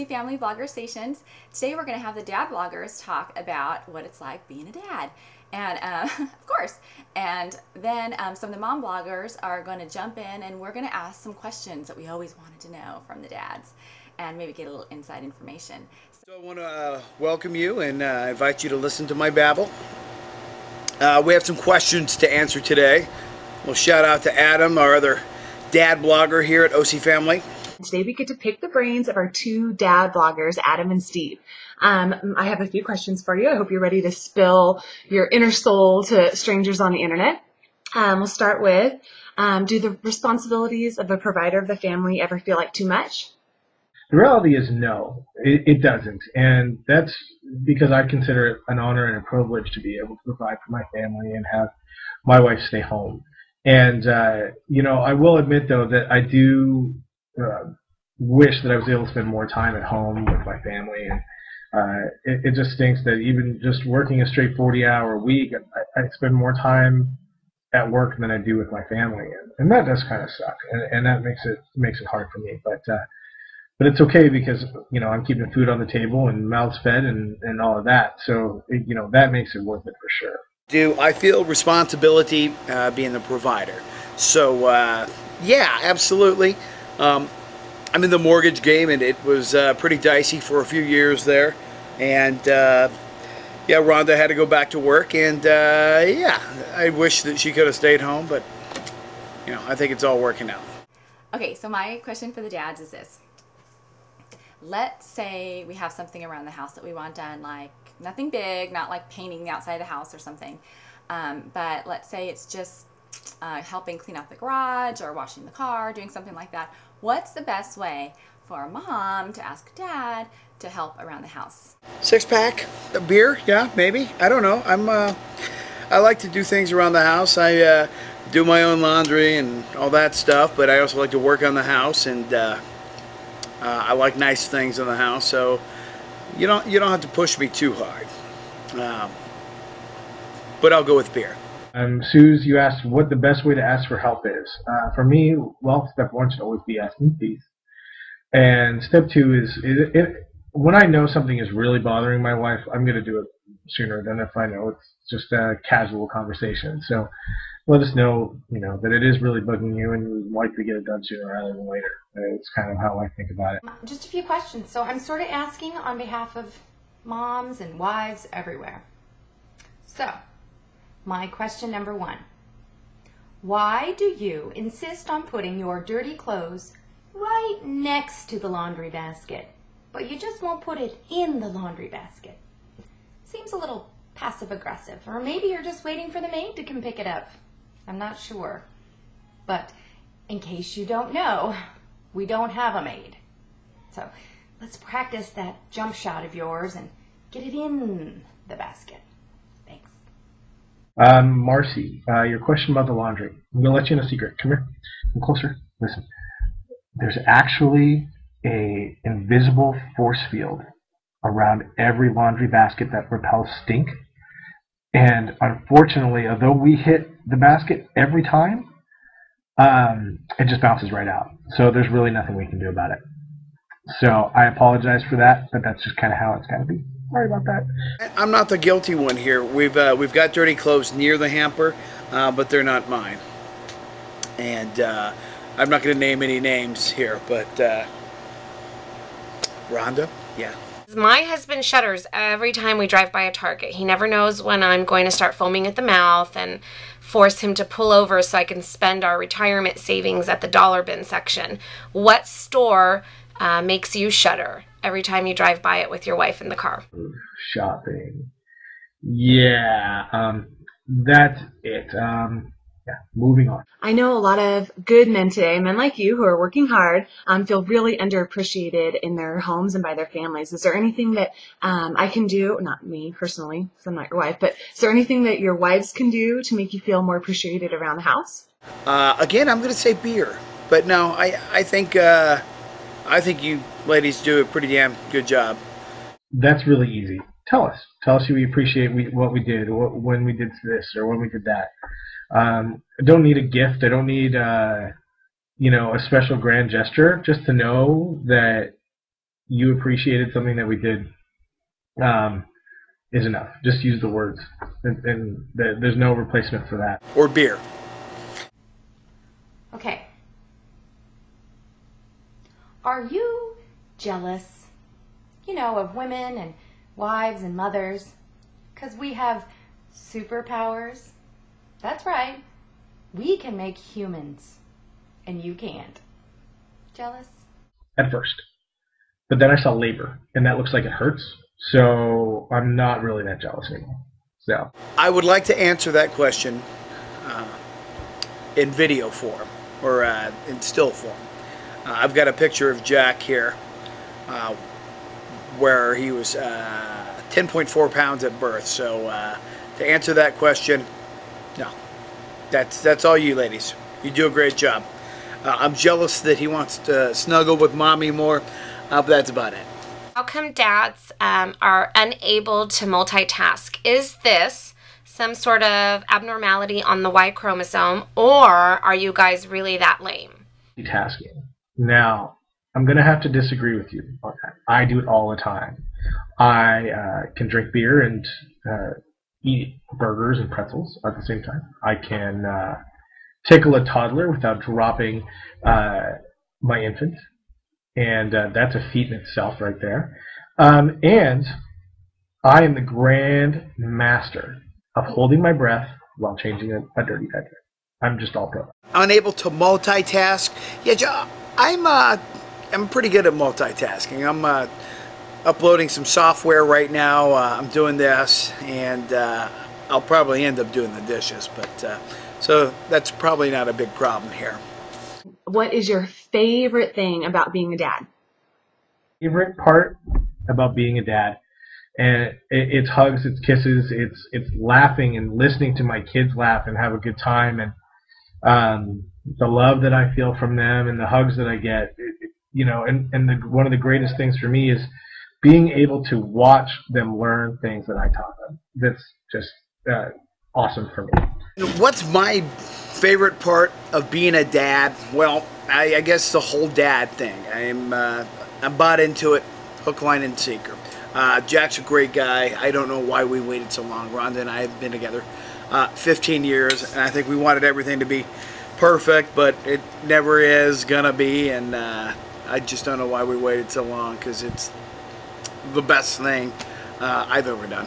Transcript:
OC Family Vlogger Stations. Today we're going to have the dad vloggers talk about what it's like being a dad. And of course, and then some of the mom bloggers are going to jump in and we're going to ask some questions that we always wanted to know from the dads and maybe get a little inside information. So I want to welcome you and invite you to listen to my babble. We have some questions to answer today. We'll shout out to Adam, our other dad blogger here at OC Family. Today we get to pick the brains of our two dad bloggers, Adam and Steve. I have a few questions for you. I hope you're ready to spill your inner soul to strangers on the internet. We'll start with, do the responsibilities of a provider of the family ever feel like too much? The reality is no, it doesn't. And that's because I consider it an honor and a privilege to be able to provide for my family and have my wife stay home. And, you know, I will admit, though, that I do wish that I was able to spend more time at home with my family. And it just stinks that even just working a straight 40-hour week, I spend more time at work than I do with my family. And that does kind of suck. And that makes it hard for me. But it's okay because, you know, I'm keeping food on the table and mouths fed and all of that. So, you know, that makes it worth it for sure. I feel responsibility being the provider. So, yeah, absolutely. I'm in the mortgage game, and it was pretty dicey for a few years there. And, yeah, Rhonda had to go back to work. And, yeah, I wish that she could have stayed home. But, you know, I think it's all working out. Okay, so my question for the dads is this. Let's say we have something around the house that we want done, like nothing big, not like painting the outside of the house or something. But let's say it's just helping clean out the garage or washing the car, doing something like that. What's the best way for a mom to ask dad to help around the house? 6-pack, a beer, yeah, maybe. I don't know. I like to do things around the house. I do my own laundry and all that stuff, but I also like to work on the house, and I like nice things in the house, so you don't have to push me too hard. But I'll go with beer. Suze, you asked what the best way to ask for help is. For me, well, step one should always be asking please. And step two is when I know something is really bothering my wife, I'm going to do it sooner than if I know it's just a casual conversation. So let us know, you know, that it is really bugging you and you'd like to get it done sooner rather than later. It's kind of how I think about it. Just a few questions. So I'm sort of asking on behalf of moms and wives everywhere. So, my question number one. Why do you insist on putting your dirty clothes right next to the laundry basket, but you just won't put it in the laundry basket? Seems a little passive-aggressive, or maybe you're just waiting for the maid to come pick it up. I'm not sure. But in case you don't know, we don't have a maid. So let's practice that jump shot of yours and get it in the basket. Thanks. Marcy, your question about the laundry. I'm going to let you in a secret. Come here. Come closer. Listen. There's actually a invisible force field around every laundry basket that repels stink. And unfortunately, although we hit the basket every time, it just bounces right out. So there's really nothing we can do about it. So I apologize for that, but that's just kind of how it's got to be. Sorry about that. I'm not the guilty one here. We've got dirty clothes near the hamper, but they're not mine. And I'm not going to name any names here, but Rhonda, yeah. My husband shudders every time we drive by a Target. He never knows when I'm going to start foaming at the mouth and force him to pull over so I can spend our retirement savings at the dollar bin section. What store makes you shudder every time you drive by it with your wife in the car? Shopping. Yeah, that's it. Yeah, moving on. I know a lot of good men today, men like you who are working hard, feel really underappreciated in their homes and by their families. Is there anything that I can do, not me personally, because I'm not your wife, but is there anything that your wives can do to make you feel more appreciated around the house? Again, I'm going to say beer, but no, I think you ladies do a pretty damn good job. That's really easy. Tell us who we appreciate what we did, when we did this or when we did that. I don't need a gift. I don't need, you know, a special grand gesture. Just to know that you appreciated something that we did is enough. Just use the words, and there's no replacement for that. Or beer. Okay. Are you jealous, of women and wives and mothers? Because we have superpowers. That's right. We can make humans, and you can't. Jealous? At first. But then I saw labor, and that looks like it hurts, so I'm not really that jealous anymore. So I would like to answer that question in video form, or in still form. I've got a picture of Jack here, where he was 10.4 pounds at birth. So to answer that question, no. That's all you ladies. You do a great job. I'm jealous that he wants to snuggle with mommy more, but that's about it. How come dads are unable to multitask? Is this some sort of abnormality on the Y chromosome, or are you guys really that lame? Tasking. Now, I'm going to have to disagree with you on that. I do it all the time. I can drink beer and eat burgers and pretzels at the same time. I can tickle a toddler without dropping my infant. And that's a feat in itself right there. And I am the grand master of holding my breath while changing a dirty diaper. I'm just all pro. Unable to multitask? Yeah, I'm pretty good at multitasking. I'm uploading some software right now. I'm doing this, and I'll probably end up doing the dishes. But so that's probably not a big problem here. What is your favorite thing about being a dad? Favorite part about being a dad, and it's hugs, it's kisses, it's laughing and listening to my kids laugh and have a good time, and the love that I feel from them and the hugs that I get, one of the greatest things for me is being able to watch them learn things that I taught them. That's just awesome for me. What's my favorite part of being a dad? Well, I guess the whole dad thing. I'm bought into it, hook, line, and sinker. Jack's a great guy. I don't know why we waited so long. Rhonda and I have been together 15 years, and I think we wanted everything to be perfect, but it never is gonna be, and I just don't know why we waited so long, because it's the best thing I've ever done.